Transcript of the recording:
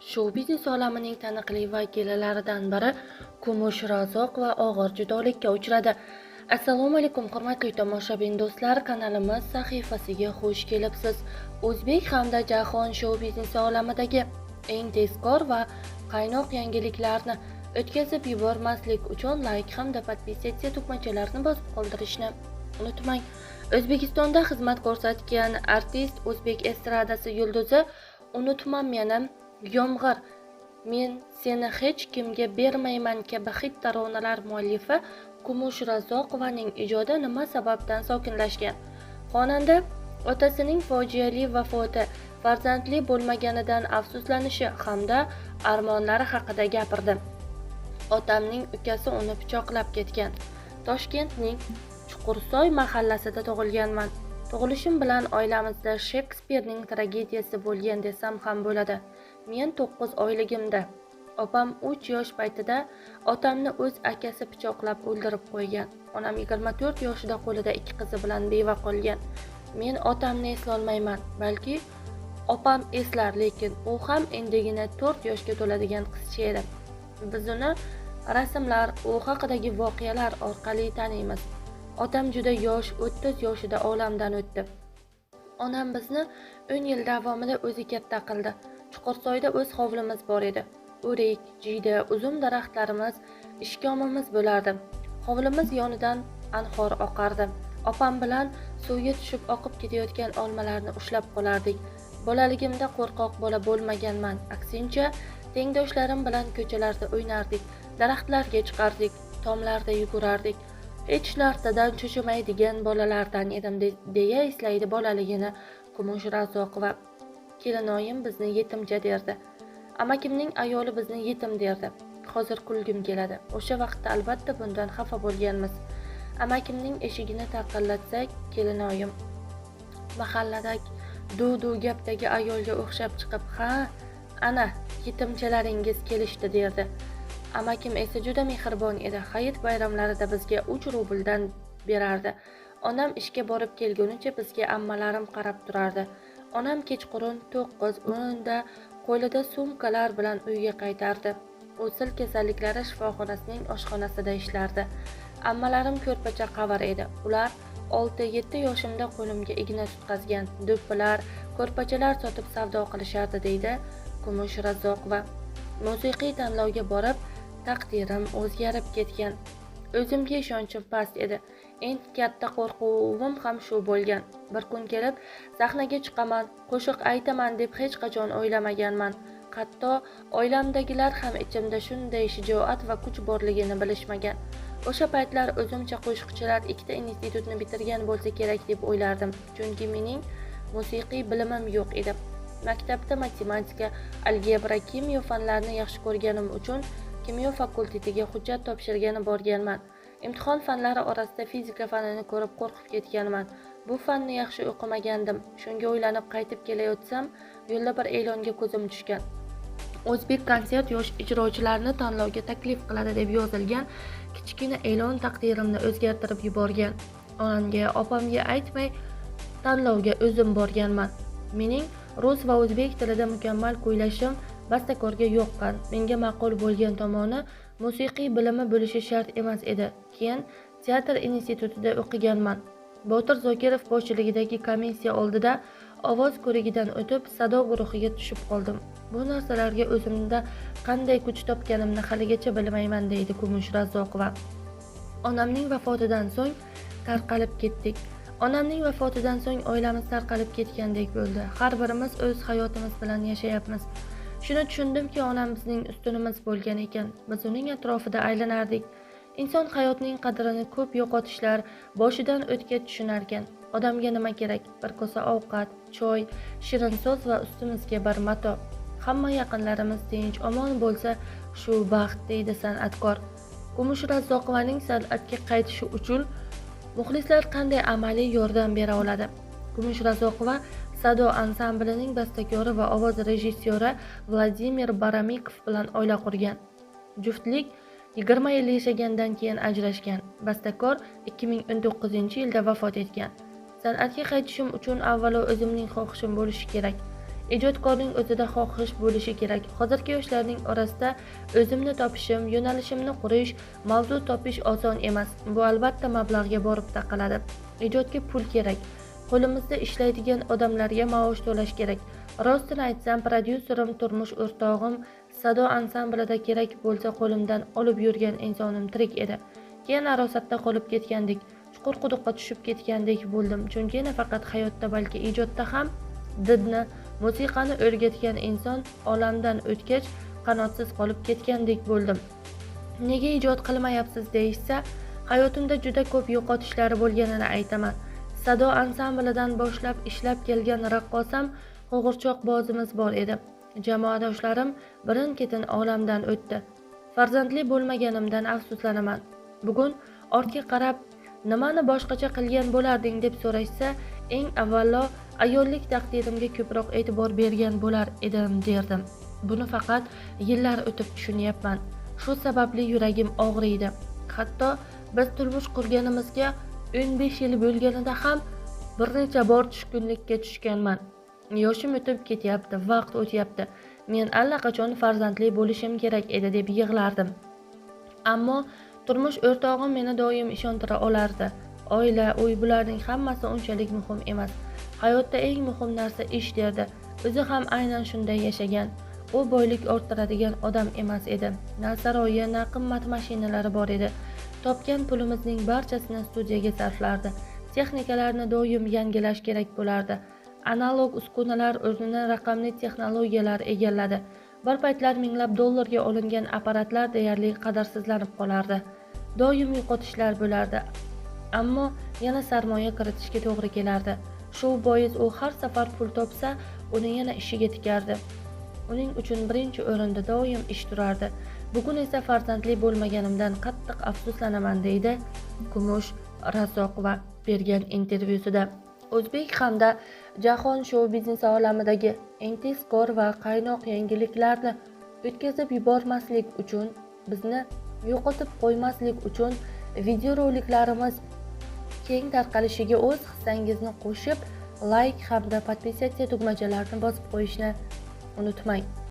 Shou-biznes olamining taniqli vakillaridan biri Kumush Razoq va og'ir judolikka uchradi. Assalomu alaykum hurmatli tomoshabin do'stlar, kanalimiz sahifasiga xush kelibsiz. O'zbek hamda jahon shou-biznesi olamidagi eng tezkor va qaynoq yangiliklarni o'tkazib yubormaslik uchun like hamda podpisatsiya tugmachalarini bosib qoldirishni unutmang. O'zbekistonda xizmat ko'rsatgan artist, o'zbek estradasi yulduzi "Unutmam meni", "Yomg'ir", "Men seni hech kimga bermayman" kabi xit taronalar muallifi Kumush Razoqovaning ijodi nima sababdan sokinlashgan? Xonanda otasining fojiali vafoti, farzandli bo'lmaganidan afsuslanishi hamda armonlari haqida gapirdi. Otamning ukasi uni pichoqlab ketgan. Toshkentning Chuqursoy mahallasida tug'ilganman. Tug'ilishim bilan oilamizda Shekspirning tragediyasi bo'lgan desam ham bo'ladi. Men 9 oyligimda, opam 3 yosh paytida otamni o'z akasi pichoqlab o'ldirib qo'ygan. Onam 24 yoshida qo'lida 2 qizi bilan beva qolgan. Men otamni eslolmayman, balki opam eslar, lekin u ham endigina 4 yoshga to'ladigan qizcha edi. Biz uni rasmlar, u haqidagi voqealar orqali taniymiz. Otam juda yosh, 30 yoshida olamdan o'tdi. Onam bizni 10 yil davomida o'zi katta qildi. Chuqursoyda o'z hovlimiz bor edi. O'rik, jiyda, uzum daraxtlarimiz, ishkomimiz bo'lardi. Hovlimiz yonidan anhor oqardi. Opam bilan suvga tushib oqib ketayotgan olmalarni ushlab qolardik. Bolaligimda qo'rqoq bola bo'lmaganman. Aksincha, tengdoshlarim bilan ko'chalarda o'ynardik, daraxtlarga chiqardik, tomlarda yugurardik. Hech narsadan cho'chimaydigan bolalardan edim, deya eslaydi bolaligini Kumush Razoqova. Kelinoyim bizni yetimcha derdi. Amakimning ayoli bizni yetim derdi. Hozir kulgim keladi. O'sha vaqtda albatta bundan xafa bo'lganmiz. Amakimning eshigini taqillatsak, kelinoyim mahalladagi duv gapdagi ayolga o'xshab chiqib, "Ha, ana yetimchalaringiz kelishdi" derdi. Amakim esa juda mehribon edi. Hayit bayramlarida bizga 3 rubldan berardi. Onam ishga borib kelgunicha bizga ammalarim qarab turardi. Onam kechqurun 9-10 da qo'lida sumkalar bilan uyga qaytardi. U sil kasalliklari shifoxonasining oshxonasida ishlardi. Ammalarim ko'rpacha qavar edi. Ular 6-7 yoshimda qo'limga igna tutqazgan, do'ppilar, ko'rpachalar sotib savdo qilishardi, deydi Kumush Razoqova. Musiqiy tanlovga borib, taqdirim o'zgarib ketgan. O'zimga ishonchim past edi. Eng katta qo'rquvim ham shu bo'lgan. Bir kun kelib sahnaga chiqaman, qo'shiq aytaman deb hech qachon o'ylamaganman. Hatto oilamdagilar ham ichimda shunday shijoat va kuch borligini bilishmagan. O'sha paytlar o'zimcha qo'shiqchilar 2 institutni bitirgan bo'lsa kerak deb o'ylardim, chunki mening musiqiy bilimim yo'q edi. Maktabda matematika, algebra, kimyo fanlarini yaxshi ko'rganim uchun kimyo fakultetiga hujjat topshirgani borganman. Imtihon fanlari orasida fizika fanini ko'rib qo'rqib ketganman. Bu fanni yaxshi o'qimagandim. Shunga o'ylanib qaytib kelayotsam, yo'lda bir e'longa ko'zim tushgan. O'zbek konsert yosh ijrochilarni tanlovga taklif qiladi deb yozilgan kichkina e'lon taqdirimni o'zgartirib yuborgan. Onamga, opamga aytmay tanlovga o'zim borganman. Mening rus va o'zbek tilida mukammal kuylashim bastakorga yoqqan. Menga ma'qul bo'lgan tomoni musiqiy bilimi bo'lishi shart emas edi. Keyin teatr institutida o'qiganman. Botir Zokirov boshchiligidagi komissiya oldida ovoz ko'rigidan o'tib, sado guruhiga tushib qoldim. Bu narsalarga o'zimda qanday kuch topganimni haligacha bilmayman, deydi Kumush Razoqova. Onamning vafotidan so'ng tarqalib ketdik. Onamning vafotidan so'ng oilamiz tarqalib ketgandek bo'ldi. Har birimiz o'z hayotimiz bilan yashayapmiz. Shuni tushundimki, onam bizning ustunimiz bo'lgan ekan. Biz uning atrofida aylanardik. Inson hayotning qadrini ko'p yo'qotishlar boshidan o'tga tushunar ekan. Odamga nima kerak? Bir kosa ovqat, choy, shirin so'z va ustimizga bir mato. Hamma yaqinlarimiz tinch, omon bo'lsa, shu baxt, deydi san'atkor. Kumush Razoqovaning san'atga qaytishi uchun muxlislar qanday amaliy yordam bera oladi? Kumush Razoqova Sado ansamblining bastakori va ovoz rejissyori Vladimir Baramikov bilan oila qurgan. Juftlik 20 yil yashagandan keyin ajrashgan. Bastakor 2019-yilda vafot etgan. San'atga qaytishim uchun avvalo o'zimning xohishim bo'lishi kerak. Ijodkorning o'zida xohish bo'lishi kerak. Hozirgi yoshlarning orasida o'zimni topishim, yo'nalishimni qurish, mavzu topish oson emas. Bu albatta mablag'ga borib taqaladi. Ijodga pul kerak. Qo'limizda ishlaydigan odamlarga maosh to'lash kerak. Rostini aytsam, prodyuserim, turmush o'rtog'im Sado ansamblida kerak bo'lsa qo'limdan olib yurgan insonim tirik edi. Keyin arosatda qolib ketgandik. Chuqur quduqqa tushib ketgandek bo'ldim. Chunki nafaqat hayotda, balki ijodda ham didni, musiqani o'rgatgan inson olamdan o'tgach qanotsiz qolib ketgandek bo'ldim. Nega ijod qilmayapsiz deyishsa, hayotimda juda ko'p yo'qotishlar bo'lganini aytaman. Sado ansamblidan boshlab ishlab kelgan raqqosam, qo'g'irchoq bozimiz bor edi. Jamoadoshlarim birin-ketin olamdan o'tdi. Farzandli bo'lmaganimdan afsuslanaman. Bugun ortga qarab, nimani boshqacha qilgan bo'larding deb so'rashsa, eng avvalo ayollik taqdirimga ko'proq e'tibor bergan bo'lar edim derdim. Buni faqat yillar o'tib tushunyapman. Shu sababli yuragim og'riydi. Hatto biz turmush qurganimizga 15 yil bo'lganida ham bir necha bor tushkunlikka tushganman. Yoshim o'tib ketyapti, vaqt o'tyapti. Men allaqachon farzandli bo'lishim kerak edi deb yig'lardim. Ammo turmush o'rtog'im meni doim ishontira olardi. Oila, uy bularning hammasi unchalik muhim emas. Hayotda eng muhim narsa ish derdi. O'zi ham aynan shunday yashagan. U boylik orttiradigan odam emas edi. Na saroyi, na qimmat mashinalari bor edi. Topgan pulimizning barchasini studiyaga sarflardi. Texnikalarni doim yangilash kerak bo'lardi. Analog uskunalar o'rnini raqamli texnologiyalar egalladi. Bir paytlar minglab dollarga olingan apparatlar deyarli qadrsizlanib qolardi. Doim yo'qotishlar bo'lardi. Ammo yana sarmoya kiritishga to'g'ri kelardi. Shu bois u har safar pul topsa, uni yana ishiga tikardi. Uning uchun birinchi o'rinda doim ish turardi. Bugun esa farzandli bo'lmaganimdan qattiq afsuslanaman deydi Kumush Razoqova bergan intervyusida. O'zbek hamda jahon shou biznesi olamidagi eng tezkor va qaynoq yangiliklarni o'tkazib yubormaslik uchun, bizni yo'qotib qo'ymaslik uchun videoroliklarimiz keng tarqalishiga o'z hissangizni qo'shib, like hamda podpisatsiya tugmachalarini bosib qo'yishni unutmang.